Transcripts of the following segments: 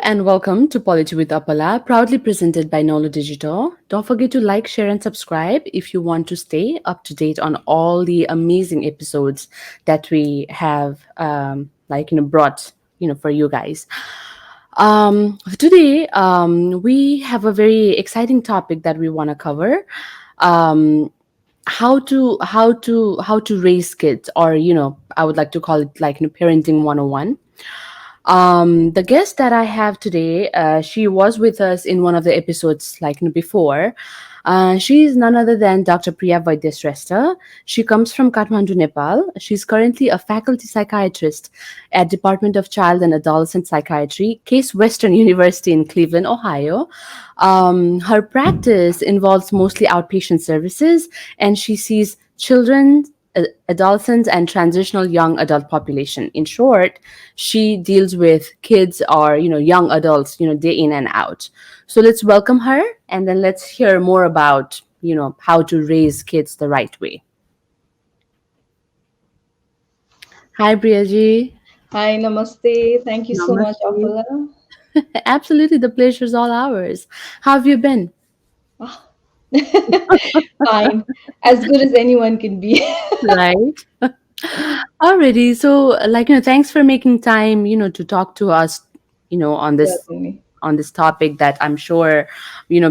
and welcome to Paleti with Apala, proudly presented by Nolo Digital. Don't forget to like, share, and subscribe if you want to stay up to date on all the amazing episodes that we have, brought, for you guys. Today, we have a very exciting topic that we want to cover. Um, how to raise kids, or I would like to call it like parenting 101. The guest that I have today, she was with us in one of the episodes like before. She is none other than Dr. Priya Vaidya Shrestha. She comes from Kathmandu, Nepal. She's currently a faculty psychiatrist at Department of Child and Adolescent Psychiatry, Case Western University in Cleveland, Ohio. Her practice involves mostly outpatient services, and she sees children, adolescents, and transitional young adult population. In short, she deals with kids or young adults, day in and out. So let's welcome her, and then let's hear more about how to raise kids the right way. Hi, Priyaji. Hi, namaste. Thank you so much, Namaste. Apala. Absolutely, the pleasure's all ours. How have you been? Ah, Fine, as good as anyone can be. Right. Alrighty. So, thanks for making time, to talk to us, on Certainly. this topic that I'm sure,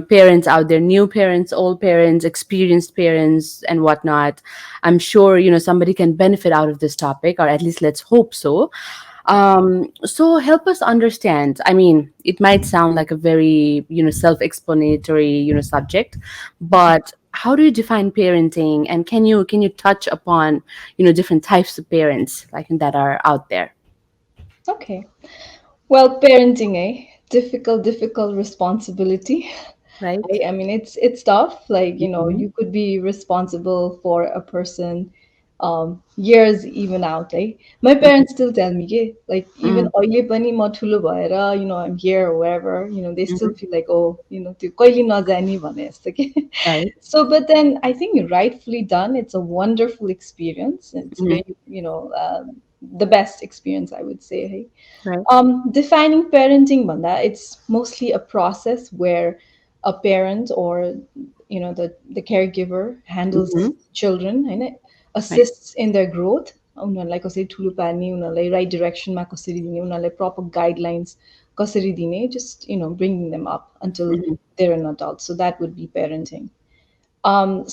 parents out there, new parents, old parents, experienced parents, and whatnot. I'm sure, somebody can benefit out of this topic, or at least let's hope so. So help us understand. I mean, it might sound like a very, self-explanatory, subject, but how do you define parenting, and can you touch upon, different types of parents like that are out there, Okay. Well, parenting, difficult responsibility. right? I mean, it's tough. Like, Mhm. you could be responsible for a person years even out. My parents still tell me, yeah, like even Mhm. oile pani ma ठुलो भएर, I'm here or wherever, they still Mhm. feel like, oh, त्यो कहिले नजाने भने जस्तो के. Right. So, but then I think rightfully done, it's a wonderful experience. It's Mhm. very, the best experience, I would say. Hey. Right. Defining parenting, Banda, it's mostly a process where a parent or the caregiver handles Mhm. children and Right. assists in their growth. उनीहरूलाई कसरी ठुलो पार्ने उनीहरूलाई right डिरेक्सनमा कसरी दिने उनीहरूलाई proper guidelines कसरी दिने just bringing them up until Mhm. they're an adult. So that would be parenting.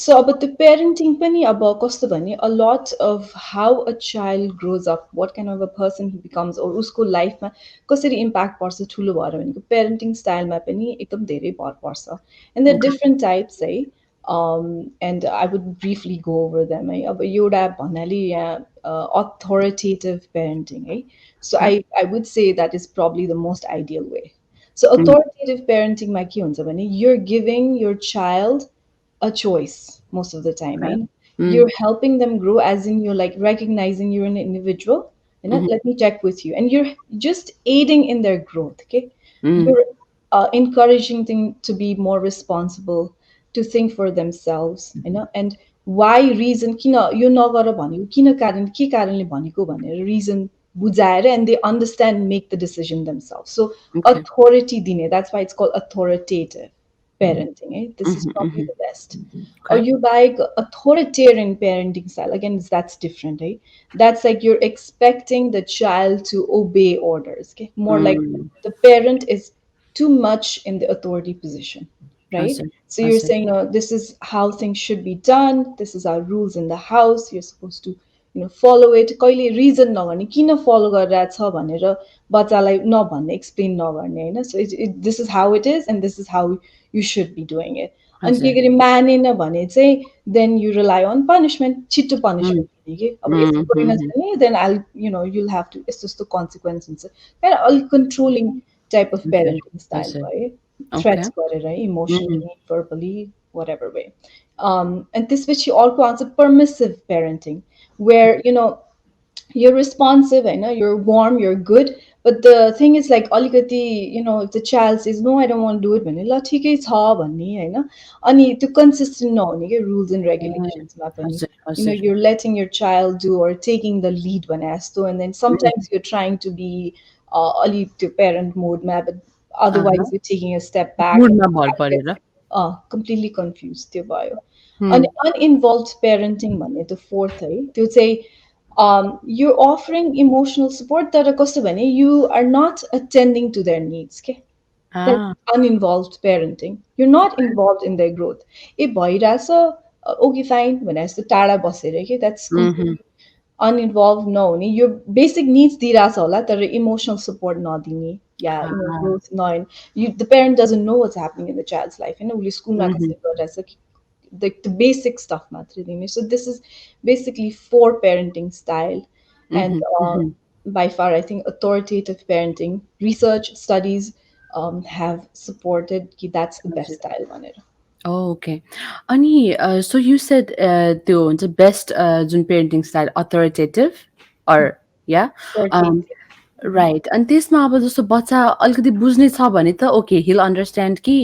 So about the parenting pani about कस्तो भने a lot of how a child grows up, what kind of a person he becomes, or उसको लाइफमा कसरी impact पर्छ ठुलो भएर भनेको parenting स्टाइलमा पनि एकदम धेरै भर पर्छ. And there are Okay. different types and I would briefly go over them अब एउटा भन्नाले यहाँ authoritative parenting So Okay. I would say that is probably the most ideal way. So Mhm. authoritative parenting मा के हुन्छ भने you're giving your child a choice most of the time, Okay. right? Mm. You're helping them grow, as in you're like recognizing you're an individual. Mhm. Let me check with you, and you're just aiding in their growth. Okay, Mm. you're encouraging them to be more responsible, to think for themselves, and why reason किन यो नगर भनेको किन कारण के कारणले भनेको भनेर reason बुझाएर and they understand make the decision themselves. So Okay. authority दिने, that's why it's called authoritative parenting. This is Mhm. probably Mhm. the best. Or Okay. you like authoritarian parenting style. Again, that's different. That's like you're expecting the child to obey orders. Okay, more like Mm. the parent is too much in the authority position, I right? see. So I you're see. saying, this is how things should be done. This is our rules in the house. You're supposed to, follow it. कहिले reason नगर्ने किन follow गरिरहेछ भनेर बच्चालाई नभन्ने explain नगर्ने होइन. So this is how it is and this is how you should be doing it. I अनि के see. गरी मानेन भने चाहिँ then you rely on punishment, छिट्टो Mm. punishment दिने कि अब Mm. यस्तो गरेन Mhm. भने then you'll have to यस्तो यस्तो consequence हुन्छ. kind of अलिक controlling type of I see. parenting I style see. भयो Okay. threats गरेर है Mhm. emotionally, verbally, whatever way. And this which you also answer permissive parenting, where you're responsive, I know you're warm, you're good, but the thing is like alikati, if the child says no, I don't want to do it भने ल ठिकै छ भन्ने होइन अनि त्यो consistent नहुने के rules and Mm. regulations मा I पनि see. I see. you're letting your child do or taking the lead भने जस्तो and then Mm. sometimes you're trying to be अलि त्यो parent mode मा but Uh-huh. otherwise you're taking a step back and मुडमा भर child परेर. gets completely confused त्यो भयो Hmm. अनि uninvolved parenting भन्ने त्यो fourth है त्यो चाहिँ you're offering emotional support तर कस्तो भने you are not attending to their needs के that's Ah. uninvolved parenting. You're not involved in their growth. ए भइरहेछ ओके फाइन भने जस्तो टाढा बसेर के that's Mhm. completely uninvolved नहुने यो बेसिक निड्स दिइरहेछ होला तर इमोसनल सपोर्ट नदिने या Ah. ग्रोथ नहुने the parent doesn't know what's happening in the child's life होइन उसले स्कुलमा Mhm. कसरी गरिरहेछ the basic stuff मात्रै दिने so this is basically four parenting style and Mhm. Mhm. by far I think authoritative parenting research studies have supported कि that's the best style भनेर Oh, okay. Ani, so you said त्यो हुन्छ best Jun parenting style authoritative or yeah. Um, authoritative right अनि त्यसमा अब जस्तो बच्चा अलिकति बुझ्ने छ भने त ओके हिल अन्डरस्ट्यान्ड कि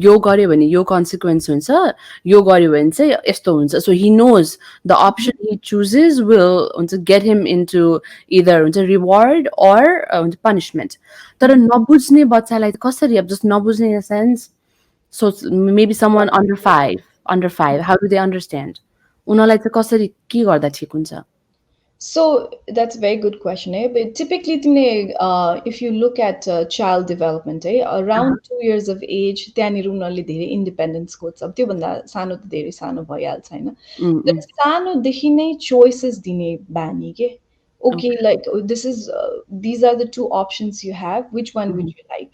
यो गर्यो भने यो कन्सिक्वेन्स हुन्छ यो गर्यो भने चाहिँ यस्तो हुन्छ सो हि नोज द अप्सन हि चुजेस विल हुन्छ गेट हिम इन्टु इदर हुन्छ रिवार्ड अर हुन्छ पनिसमेन्ट तर नबुझ्ने बच्चालाई कसरी अब जस्तो नबुझ्ने in the sense so maybe someone under five how do they understand उनीहरूलाई चाहिँ कसरी के गर्दा ठिक हुन्छ So that's a very good question. But typically, if you look at child development, around 2 years of age, त्यहाँनिर उनीहरूले धेरै इन्डिपेन्डेन्स खोज्छ अब त्योभन्दा सानो त धेरै सानो भइहाल्छ होइन तर सानोदेखि नै चोइसेस दिने बानी के okay okay like this is these are the two options you have which one would you like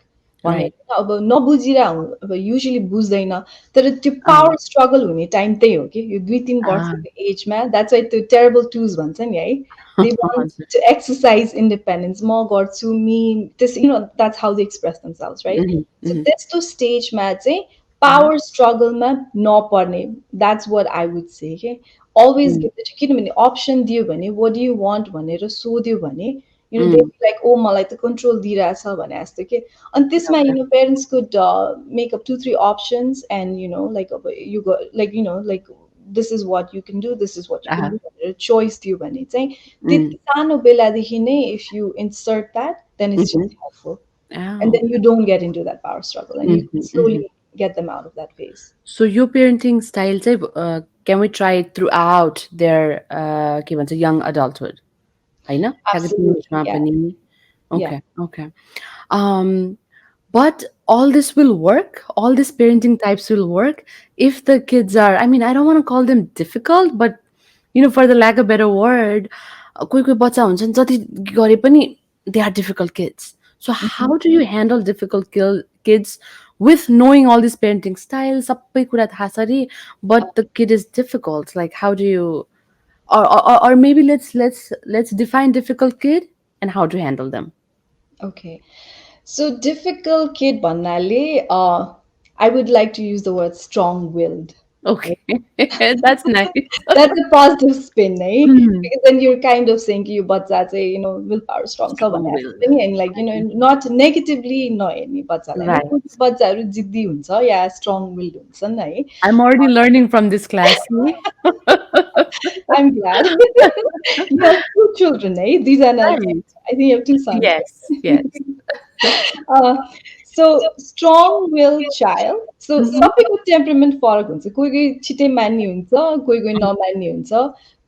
right भनेर अब नबुझिरह अब युजली बुझ्दैन तर त्यो पावर स्ट्रगल हुने टाइम त्यही हो कि यो 2-3 वर्षको एजमा द्याट्स वाइ त्यो टेरेबल टुज भन्छ नि है दे वान्ट हजुर टु एक्सर्साइज इन्डिपेन्डेन्स म गर्छु मी त्यस that's how they express themselves right so त्यस्तो स्टेजमा चाहिँ पावर स्ट्रगलमा नपर्ने द्याट्स वाट आई वुड से के अलवेज गिभ किनभने अप्सन दियो भने वाट डु यु वान्ट भनेर सोध्यो भने दे लाइक ओ मलाई त कन्ट्रोल दिइरहेछ भने जस्तो के अनि त्यसमा parents could make up 2-3 options and like अब you like like this is what you can do, this is what you can do भनेर choice दियो भने चाहिँ त्यति सानो बेलादेखि नै if you insert that then it's just helpful and then you don't get into that power struggle and you can slowly get them out of that phase. So यो parenting style चाहिँ can we try throughout there के भन्छ young adulthood होइन Absolutely, एकाडेमिक्समा yeah, पनि yeah. Okay okay but all this will work, all these parenting types will work if the kids are, I mean, I don't want to call them difficult, but for the lack of a better word, कोही कोही बच्चा हुन्छ नि जति गरे पनि they are difficult kids. So how do you handle difficult kids with knowing all these parenting styles सबै कुरा थाहा छ अरे but the kid is difficult, like how do you or maybe let's define difficult kid and how to handle them. Okay. So difficult kid banale, I would like to use the word strong-willed. Okay. That's nice. That's a positive spin, eh? Mhm. Because then you're kind of saying you but that's a willpower strong so Strong will. and like not negatively no any but Right. but jiddi huncha yeah strong willed huncha ni I'm already learning from this class. See? I'm glad. You have two children, eh? These are not Right. I think you have two sons. Yes. Yes. Uh, so strong-willed child. So Mhm. सबैको temperament फरक हुन्छ कोही कोही छिट्टै मान्ने हुन्छ कोही कोही नमान्ने हुन्छ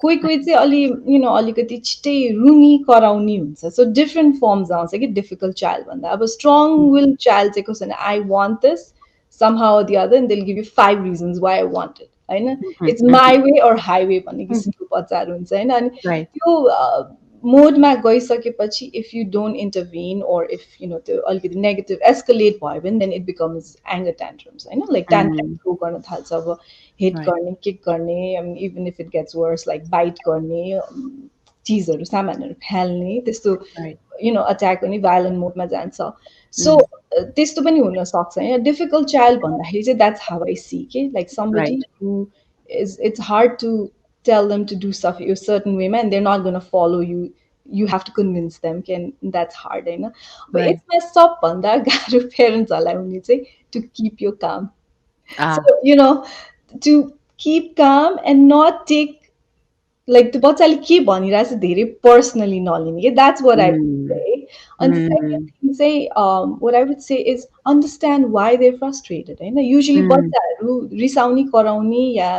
कोही कोही चाहिँ अलिकति छिट्टै रुमी कराउने हुन्छ सो डिफ्रेन्ट फर्म्स आउँछ कि डिफिकल्ट चाइल्ड भन्दा अब स्ट्रङ विल चाइल्ड चाहिँ कस्तो भने I want this somehow or the other and they'll give you 5 reasons why I want it होइन Mhm. It's Mhm. My way or highway भन्ने Mhm. किसिमको बच्चाहरू हुन्छ होइन अनि Right. त्यो मोडमा गइसकेपछि if you don't intervene or if त्यो अलिकति नेगेटिभ एस्कलेट भयो भने then it becomes anger tantrums होइन लाइक Mm. थ्रो गर्न थाल्छ अब हिट Right. गर्ने किक गर्ने even if it gets worse like bite गर्ने चिजहरू सामानहरू फाल्ने त्यस्तो Right. अट्याक गर्ने भाइलेन्ट मोडमा जान्छ सो Mm. त्यस्तो पनि हुनसक्छ होइन डिफिकल्ट चाइल्ड भन्दाखेरि चाहिँ द्याट्स हाउ आई सी के like Right. Somebody who is it's hard to tell them to do stuff a certain way and they're not going to follow you you have to convince them that's hard but Right. it's messed up bhanda garo parents हरूलाई हुने चाहिँ to keep you calm Ah. so to keep calm and not take like त्यो बच्चाले के भनिरहेछ धेरै personally नलिने के that's what I would Mm. say And the second Mm, thing say, what I would say is understand why they're frustrated. And usually, mm, बच्चाहरू रिसाउने कराउने या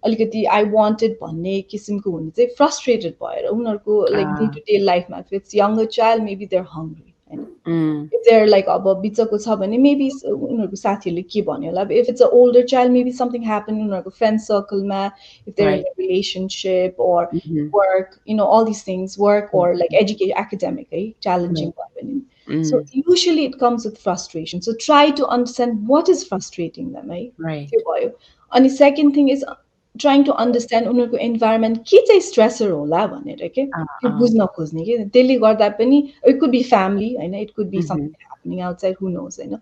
अलिकति I wanted भन्ने किसिमको हुने चाहिँ फ्रस्ट्रेटेड भएर उनीहरूको like day ah, to day लाइफमा if it's younger child maybe they're hungry होइन mm, if they're like अब बिचको छ भने maybe उनीहरूको साथीहरूले के भन्यो होला if it's an older child maybe something happened उनीहरूको friend circleमा if they're in right. a relationship or Mm-hmm. work all these things work or like education academic challenging Right. भयो भने so Mm, usually it comes with frustration so try to understand what is frustrating them right. त्यो भयो अनि second thing is trying to understand उनीहरूको environment के चाहिँ stressor होला भनेर के Ah, त्यो ah. बुझ्न खोज्ने कि त्यसले गर्दा पनि it could be family होइन it could be Mm-hmm. something happening outside who knows होइन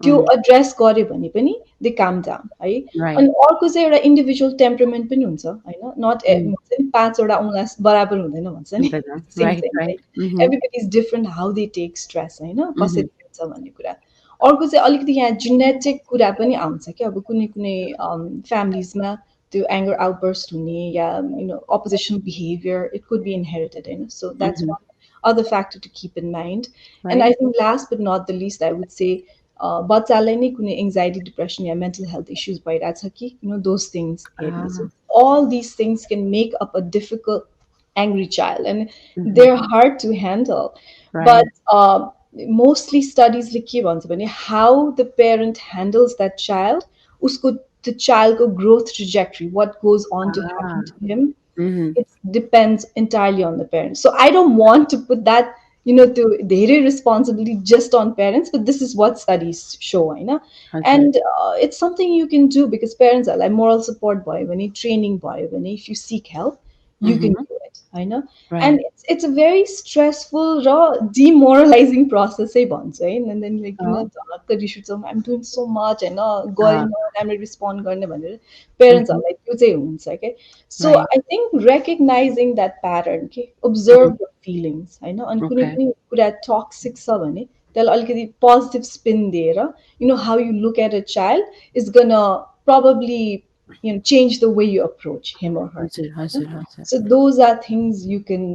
त्यो Mm, एड्रेस गर्यो भने पनि दे काम डाउन है right. अनि अर्को चाहिँ एउटा इन्डिभिजुअल टेम्परमेन्ट पनि हुन्छ होइन नट Mm, हुन्छ नि पाँचवटा औँला बराबर हुँदैन भन्छ नि same right, thing right. Right Mm-hmm. Everybody is different how they take stress होइन कसरी Mm-hmm. हुन्छ भन्ने कुरा अर्को चाहिँ अलिकति यहाँ जेनेटिक कुरा पनि आउँछ क्या अब कुनै कुनै फ्यामिलिजमा त्यो एङ्गर आउटबर्स्ट हुने या opposition behaviour it could be inherited होइन so that's Mm-hmm. One other factor to keep in mind. And I Right. think last but not the least, I would say, बच्चालाई नै कुनै anxiety, depression, या mental health issues भइरहेछ कि those things हेर्ने. So Ah, all these things can make up a difficult, angry child, and mm-hmm. they're hard to handle. But Right. mostly studies ले के भन्छ भने how the parent handles that child, उसको the child को growth trajectory, what goes on to Ah, happen to him, mm-hmm. it depends entirely on the parents. So I don't want to put that, to their responsibility just on parents, but this is what studies show, Hazard. and it's something you can do because parents are like moral support boy, when you training boy, when if you seek help, you can Mm-hmm. do it, and Right. it's a very stressful, raw, demoralizing process, bonds, right? And then like Oh. the issue, so I'm doing so much, and Ah, going on, I'm respond, parents are mm-hmm. like, you say, okay. So Right. I think recognizing that pattern, okay, Mm, observe your feelings, and कुनै okay. पनि कुरा toxic छ भने त्यसलाई अलिकति positive spin दिएर, how you look at a child is gonna probably, change the way you approach him or her. Hazard, hazard, hazard. So those are things you can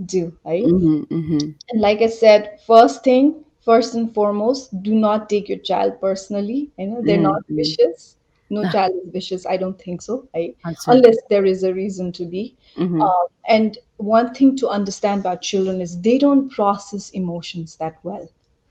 do, right? Mm-hmm. Mm-hmm. And like I said, first and foremost, do not take your child personally. They're not Mm-hmm. vicious. No Ah, child is vicious. I don't think so. hazard. Unless there is a reason to be. Mm-hmm. And one thing to understand about children is they don't process emotions that well.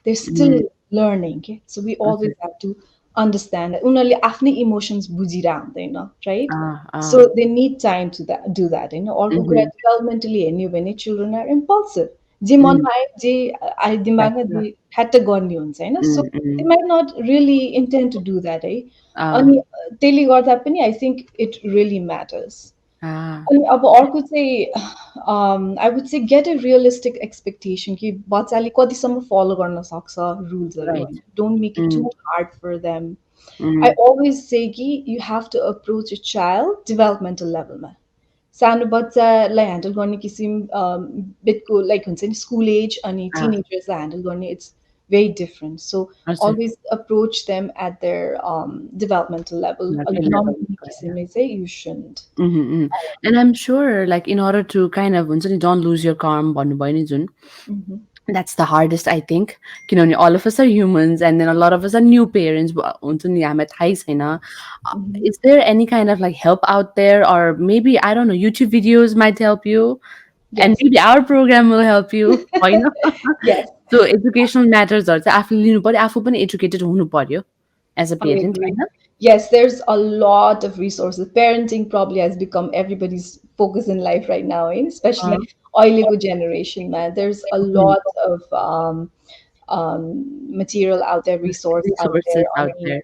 They're still Mm, learning. Okay? So we always hazard. have to understand that. उनीहरूले आफ्नै emotions बुझिरह हुँदैन, right? Ah, ah. So they need time to do that. अर्को कुरा Mm-hmm. developmentally हेर्ने हो भने children are impulsive. J Mm, मनमा आयो जे आयो that's दिमागमा the. जे ठ्याट्ट गर्ने हुन्छ होइन so Mm, they mm. Might not really intend to do that है Ah, अनि त्यसले गर्दा पनि I think it really matters ah. अनि अब अर्को चाहिँ I would say get a realistic expectation कि बच्चाले कतिसम्म फलो गर्न सक्छ रुल्सहरू Right. होइन don't make it to Mm, hard for them I mm. Always say कि you have to approach a child developmental लेभलमा सानो बच्चालाई ह्यान्डल गर्ने किसिम बिटको लाइक हुन्छ नि स्कुल एज अनि Ah, टिनेजर्सलाई ह्यान्डल गर्ने it's very different so hazard. Always approach them at there developmental level Like a अलिक level. नमिल्ने किसिमले चाहिँ यु सुन्ट Mm-hmm. And I'm sure, like, in order to kind of, हुन्छ नि, don't lose your calm, भन्नुभयो नि जुन, that's the hardest, I think. किनभने all of us are humans, and then a lot of us are new parents. हुन्छ नि, हामीलाई थाहै छैन. Is there any kind of like help out there, or maybe I don't know, YouTube videos might help you, and Yes. maybe our program will help you. होइन? Yes, So educational matters चाहिँ आफूले लिनु पर्यो, आफू पनि educated हुनु पर्यो as a I parent, agree. होइन? Yes, there's a lot of resources. Parenting probably has become everybody's focus in life right now, especially oily generation, man. There's a Mhm. lot of material out there, resource out there. Resources I out mean, there.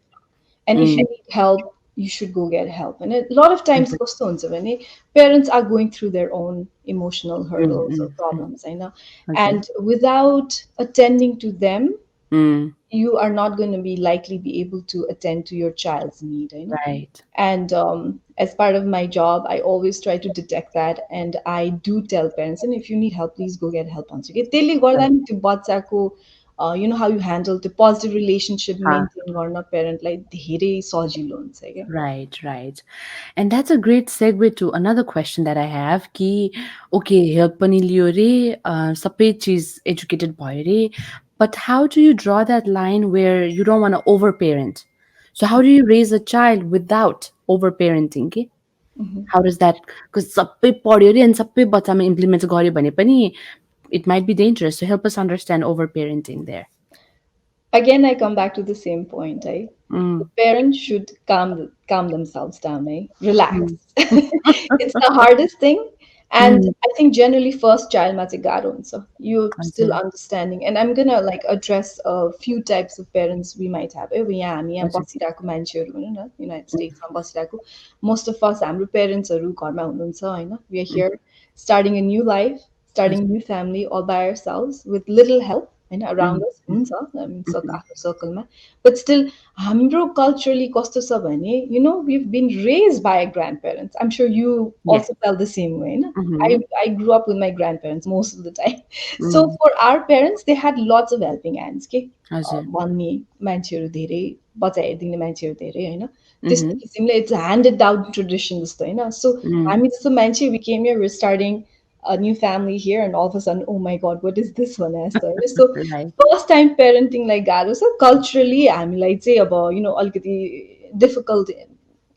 and if Mm. you need help, you should go get help. And a lot of times, Mhm. कस्तो हुन्छ भने parents are going through their own emotional Mm, hurdles or mm, mm. problems, I know. हजुर. And without attending to them, Mm. you are not going to be likely be able to attend to your child's need, Right. and as part of my job I always try to detect that, and I do tell parents, and if you need help please go get help on त्यसले गर्दा Right. नि त्यो बच्चाको how you handle the positive relationship Ah, maintain गर्न parentलाई धेरै सजिलो हुन्छ क्या. right, right. And that's a great segue to another question that I have. Ki, okay, help pani liyo re, sabai cheez educated bhayo re, but how do you draw that line where you don't want to overparent? So how do you raise a child without overparenting? Ke? How does that? Because sabai padyo re and sabai bachama implement garyo bhane pani, it might be dangerous. So help us understand overparenting there. Again, I come back to the same point. The Mm, parents should calm themselves down. Relax. mm, It's the hardest thing, and mm. I think generally first child ma चाहिँ गाह्रो हुन्छ. You're still Ajay, understanding, and I'm gonna like address a few types of parents we might have. यहाँ हामी यहाँ ajay. बसिरहेको मान्छेहरू भनौँ न युनाइटेड स्टेट्समा बसिरहेको most of us हाम्रो पेरेन्ट्सहरू घरमा हुनुहुन्छ होइन. We are here starting a new life, starting a new family all by ourselves with little help होइन around Mm, us हुन्छ I mean mhm. आफ्नो सर्कलमा but still हाम्रो culturally कस्तो छ भने we've been raised by our grandparents. I'm sure you Yes. also felt the same way होइन. I Mhm. I grew up with my grandparents most of the time. So Mm. for our parents they had lots of helping hands के Ajay. भन्ने मान्छेहरू धेरै बच्चा हेरिदिने मान्छेहरू धेरै होइन त्यस्तो Mhm. किसिमले इट्स ह्यान्डेड डाउन ट्रेडिसन जस्तो होइन सो Mm. हामी जस्तो मान्छे we came here we starting a new family here and all of a sudden oh my god what is this one as the so Right. first time parenting like गाह्रो छ culturally हामीलाई चाहिँ अब अलिकति difficult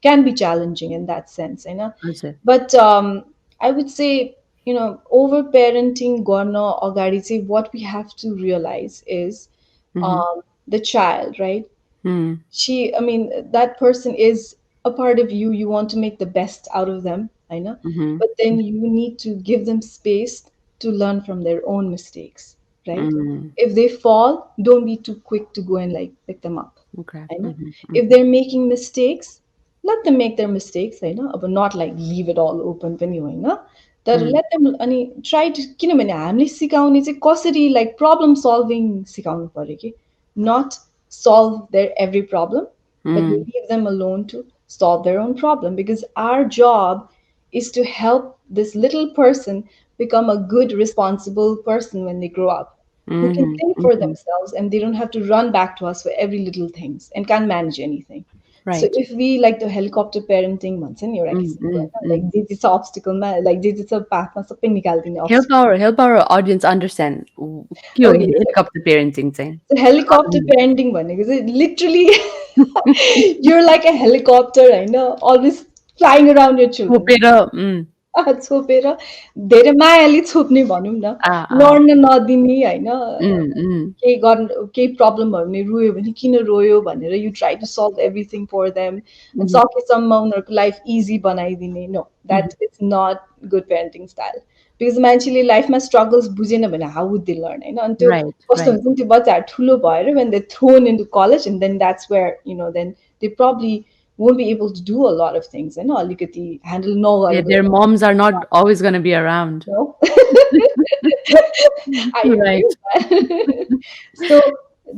can be challenging in that sense होइन Ajay. but I would say over parenting गर्न अगाडि चाहिँ what we have to realize is Mhm. the child, right? Mm. I mean, that person is a part of you. You want to make the best out of them, I know. Mhm. But then you need to give them space to learn from their own mistakes, right? Mm. If they fall, don't be too quick to go and like pick them up. Okay. I know. Mhm. If Mhm. they're making mistakes, let them make their mistakes, I know, but not like leave it all open पनि होइन तर Mm. let them अनि try to किनभने हामीले सिकाउने चाहिँ कसरी like problem solving सिकाउनु पर्यो कि not solve their every problem but Mm. leave them alone to solve their own problem because our job is to help this little person become a good responsible person when they grow up who can Mhm. think for Mhm. themselves and they don't have to run back to us for every little things and can't manage anything. So Right. if we like the helicopter parenting भन्छ नि एउटा Mm. किसिमको Mm. होइन like Mm. जे जे छ अब्स्टिकलमा like जे जे छ पाथमा सबै निकालिदिने Help our audience understand के हो ओके helicopter parenting चाहिँ. so helicopter parenting भनेको चाहिँ literally you're like a helicopter होइन always flying around your children छोपेर छोपेर धेरै मायाले छोप्ने भनौँ न आ लड्न नदिने होइन mm. केही गर्नु केही प्रब्लमहरूले रोयो भने किन रोयो भनेर you try to solve everything for them and Mhm. सकेसम्म उनीहरूको लाइफ इजी बनाइदिने no Mhm. That is not good parenting style because मान्छेले लाइफमा स्ट्रगल्स बुझेन भने हाउ वुड दे लर्न होइन अनि त्यो Right. कस्तो Right. हुन्छ नि त्यो बच्चाहरू ठुलो भएर when they thrown into college and then that's where then they probably won't be able to do a lot of things होइन अलिकति ह्यान्डल Yeah, नगरेको their moms are not always going to be around. no? I agree Right. with that. So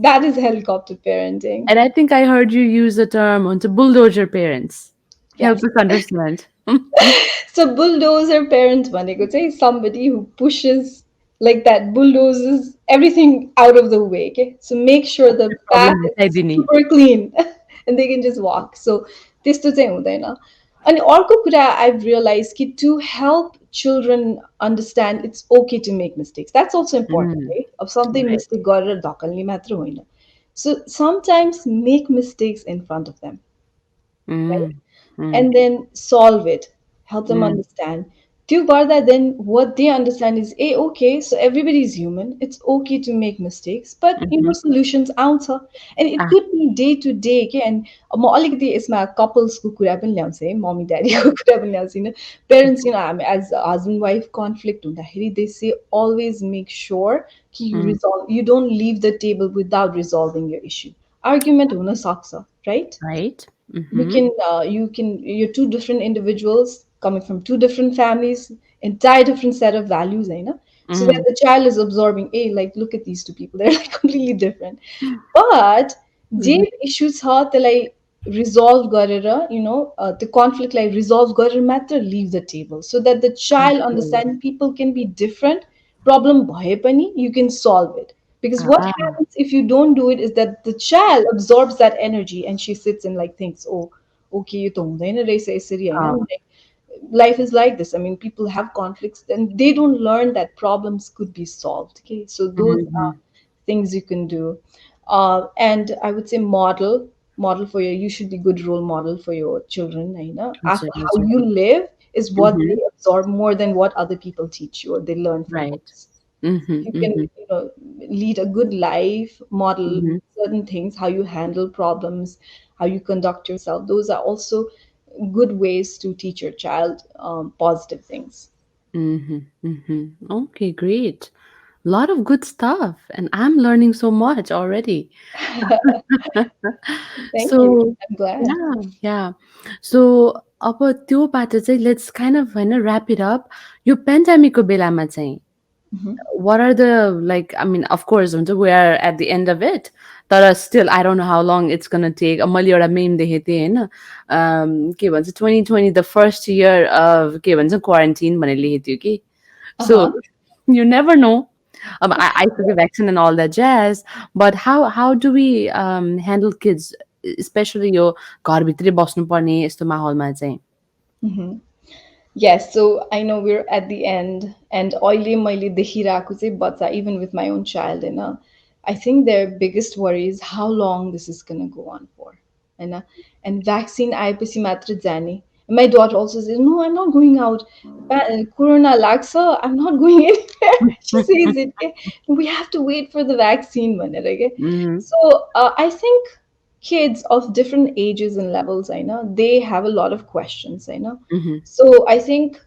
that is helicopter parenting. And I think I heard you use the term onto bulldozer parents. Help Yes. us understand. So bulldozer parent भनेको चाहिँ somebody who pushes like that bulldozes everything out of the way. Okay, so make sure the path Problem is मिटाइदिने. super clean and they can just walk. So त्यस्तो चाहिँ हुँदैन. अनि अर्को कुरा I've realized कि to help children understand it's okay to make mistakes. That's also important, Mm, right? अब सधैँ right. mistake गरेर धकल्ने मात्र होइन. So sometimes make mistakes in front of them, right? Mm, mm, And then solve it, help them mm, understand. त्यो गर्दा then what they understand is, hey, okay, so everybody is human. It's okay to make mistakes, but mhm. solutions आउँछ. And it Ah, could be day to day, okay? And म अलिकति यसमा couples को कुरा पनि ल्याउँछु है, mommy daddy को कुरा पनि ल्याउँछु होइन. Parents, हामी as husband wife conflict हुँदाखेरि they say always make sure कि mm, you don't leave the table without resolving your issue. Argument हुन सक्छ, right? right. you Mhm, can you're two different individuals coming from two different families, entire different set of values know. So when mm, the child is absorbing a like look at these two people they're like completely different but J mhm. issues छ त्यसलाई resolve गरेर the conflict like resolve गरेर मात्र leave the table so that the child Okay. understand people can be different problem भए पनि you can solve it Because what Ah, happens if you don't do it is that the child absorbs that energy and she sits and like thinks, oh, okay, you told me, ah, like, life is like this. I mean, people have conflicts and they don't learn that problems could be solved. Okay, so those mm-hmm. are things you can do. And I would say model for you should be good role model for your children. You know, how you Absolutely. live is what they Mm-hmm. absorb more than what other people teach you or they learn from Right. books. Mm-hmm. If you can, Mm-hmm. lead a good life, model Mm-hmm. certain things, how you handle problems, how you conduct yourself, those are also good ways to teach your child positive things. Mm-hmm. Mm-hmm. Okay, great. Lot of good stuff, and I'm learning so much already. Thank you. So I'm glad. yeah, yeah. So अब त्योबाट चाहिँ let's kind of होइन rap it up यो पेन्डेमिकको बेलामा चाहिँ Mhm. what are the like I mean of course we're at the end of it but still I don't know how long it's gonna take मैले एउटा ma'am देखेको थिएँ होइन के भन्छ 2020 the first year of के भन्छ quarantine भनेर लेखेको थियो कि so Uh-huh. you never know I took a vaccine and all that jazz but how do we handle kids especially यो घरभित्रै बस्नुपर्ने यस्तो माहौलमा चाहिँ Mhm. Yes, so I know we're at the end, and oily maile dekhirako chai bacha, even with my own child, I think their biggest worry is how long this is gonna go on for, Hahn? And vaccine आएपछि मात्र जाने. My daughter also says, "No, I'm not going out. Corona lagsa, I'm not going anywhere." She says it. "Okay? We have to wait for the vaccine, भनेर के." Mhm, So I think kids of different ages and levels, I know they have a lot of questions. I know, mhm, so I think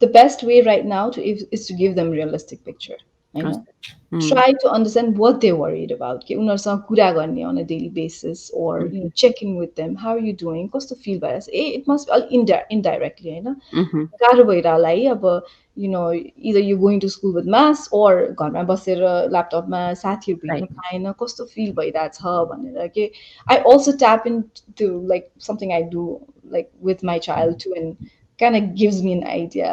the best way right now is to give them realistic picture. I know, mm, try to understand what they're worried about. के उनीहरूसँग कुरा गर्ने on a daily basis, or mhm, check in with them. How are you doing? कस्तो feel भइरहेछ? It must be all indirectly, होइन? mhm, गाह्रो भइरह होला है अब either you going to school with mass or घरमा बसेर ल्यापटपमा साथीहरू भेट्न right. पाएन कस्तो फिल भइरहेछ भनेर के I also tap into like something I do like with my child too, and kind of gives me an idea.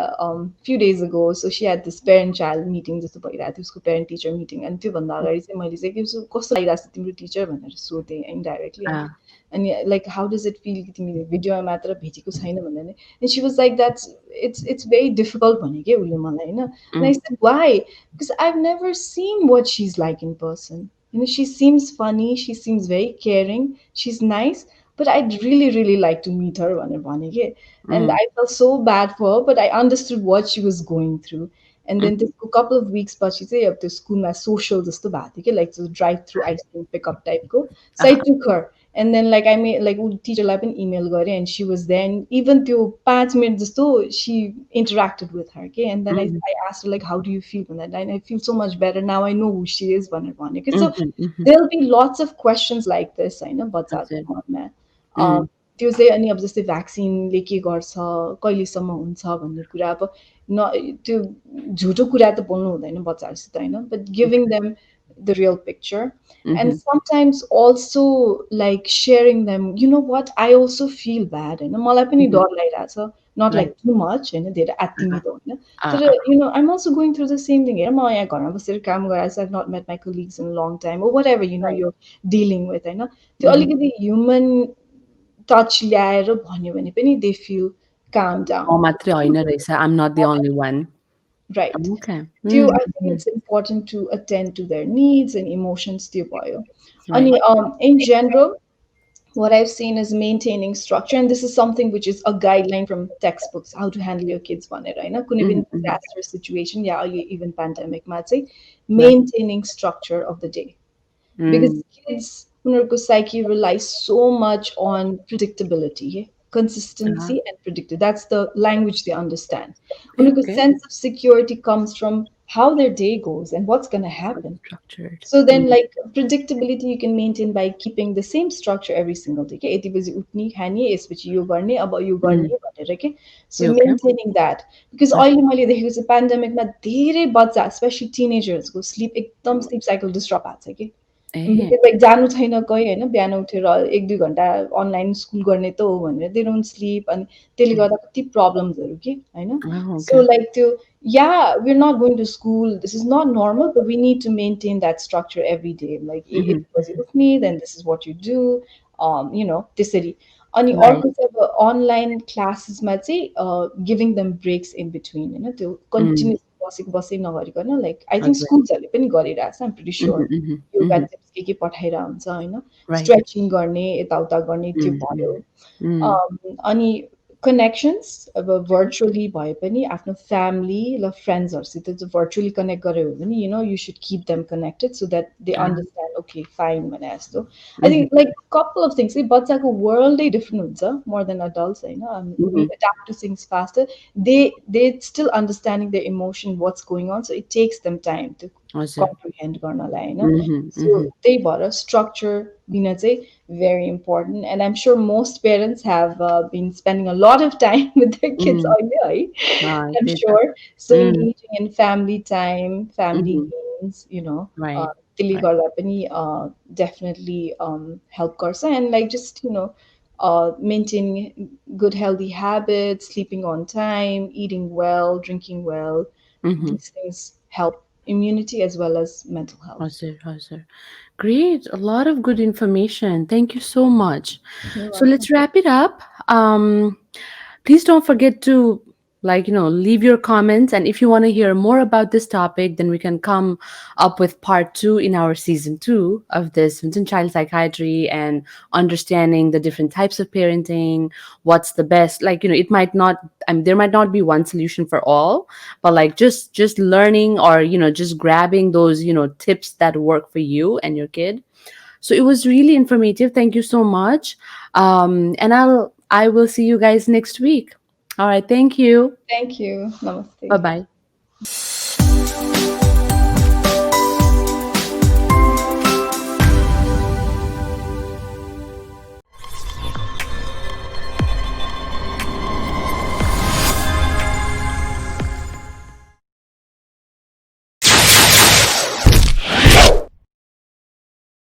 Few days ago, so she had this parent child meeting जस्तो भइरहेको थियो उसको parent teacher meeting, अनि त्योभन्दा अगाडि चाहिँ मैले चाहिँ के कस्तो लागिरहेको छ तिम्रो टिचर भनेर सोधेँ इन्डाइरेक्टली होइन Ah, अनि like how does it feel कि तिमीले भिडियोमा मात्र भेटेको छैन भनेर नि and she was like that's it's very difficult भने के उसले मलाई होइन and I mm, said why because I've never seen what she's like in person. She seems funny, she seems very caring, she's nice, but I'd really really like to meet her भनेर भने के and mm, I felt so bad for her, but I understood what she was going through. And then mhm, त्यसको couple of weeks पछि चाहिँ अब त्यो स्कुलमा social जस्तो भएको थियो कि like drive through ice cream pickup टाइपको so I ah, took her. And then like I made like teacherलाई पनि email गरेँ and she was there and even त्यो 5 minutes जस्तो she interacted with her okay and then mhm, I asked her like how do you feel and then I feel so much better now I know who she is भनेर भनेको so mhm, mhm, there'll be lots of questions like this होइन हजुर, बच्चाको मनमा mm, त्यो चाहिँ अनि अब जस्तै भ्याक्सिनले के गर्छ कहिलेसम्म हुन्छ भन्ने कुरा अब त्यो झुटो कुरा त बोल्नु हुँदैन बच्चाहरूसित होइन but giving them the real picture and mhm, sometimes also like sharing them what I also feel bad होइन मलाई पनि mhm, डर लागिरहेछ not like right. too much होइन धेरै Ah, आत्तिमिदो होइन ah, तर ah, I'm also going through the same thing हेर म यहाँ घरमा बसेर काम गरिरहेको I've not met my colleagues in a long time or whatever right. you're dealing with होइन त्यो Mhm. अलिकति ह्युमन टच ल्याएर भन्यो भने पनि दे फिल calm down. म मात्रै होइन रहेछ I'm not the only one. Right. Okay. Too, Mm, I think mhm, it's important to attend to their needs and emotions त्यो भयो. right. अनि in general, what I've seen is maintaining structure, and this is something which is a guideline from textbooks, how to handle your kids भनेर होइन कुनै Mhm, पनि mhm, disaster situation या even pandemic मा चाहिँ right. maintaining structure of the day. Because Mm, kids उनीहरूको psyche relies so much on predictability ah, consistency and predictability that's the language they understand okay, उनीहरूको okay. sense of security comes from how their day goes and what's going to Well happen structured. so then Mm, like predictability you can maintain by keeping the same structure every single day के यति बजी उठ्ने खाने यसपछि यो गर्ने अब यो mm, गर्ने भनेर के so you okay? maintaining that because Okay. अहिले मैले देखेको चाहिँ पेन्डेमिकमा धेरै बच्चा स्पेसली टिनेजर्सको स्लिप एकदम स्लिप साइकल डिस्टर्ब भएको छ कि ए लाइक जानु छैन कहीँ होइन, बिहान उठेर 1-2 घन्टा अनलाइन स्कुल गर्ने त हो भनेर दे डोन्ट स्लिप, अनि त्यसले गर्दा कति प्रब्लम्सहरू के होइन। ओके सो लाइक त्यो या we are not going to school, this is not normal, but we need to maintain that structure every day, like यति बजी उठ्ने, then this is what you do, you know त्यसरी। अनि right अर्को चाहिँ अब अनलाइन क्लासेसमा चाहिँ giving them breaks in between होइन, त्यो कन्टिन्युस बसी नगरिकन, लाइक आई थिङ्क हजुर स्कुल्सहरूले पनि गरिरहेछ, आइम प्रिटी स्योर योगा टिप्स के पठाइरहेको हुन्छ होइन, राइट स्ट्रेचिङ गर्ने यताउता गर्ने त्यो भयो। अनि कनेक्सन्स अब भर्चुअली भए पनि आफ्नो फ्यामिली र फ्रेन्ड्सहरूसित चाहिँ भर्चुअली कनेक्ट गऱ्यो भने you know you should keep them connected so that they understand okay fine भने जस्तो। I think like couple of things, बच्चाको वर्ल्डै डिफ्रेन्ट हुन्छ मोर देन एडल्ट्स होइन, we adapt to things faster, they they still understanding the emotion what's going on, so it takes them time to हजुर comprehend गर्नलाई होइन। सो त्यही भएर structure दिन चाहिँ very important, and I'm sure most parents have been spending a lot of time with their kids I'm त्यही त sure, so engaging in family time, family games, you know, right त्यसले right गर्दा पनि definitely help गर्छ, and like just you know maintaining good healthy habits, sleeping on time, eating well, drinking well, these things help immunity as well as mental health. हजुर हजुर Great, a lot of good information. Thank you so much. You're So welcome. let's wrap it up. Please don't forget to leave your comments, and if you want to hear more about this topic, then we can come up with part 2 in our season 2 of this in child psychiatry and understanding the different types of parenting, what's the best. It might not, I mean, there might not be one solution for all, but like just learning, or just grabbing those tips that work for you and your kid. So it was really informative. Thank you so much. And I will see you guys next week. All right, thank you. Thank you. Bye Namaste. bye.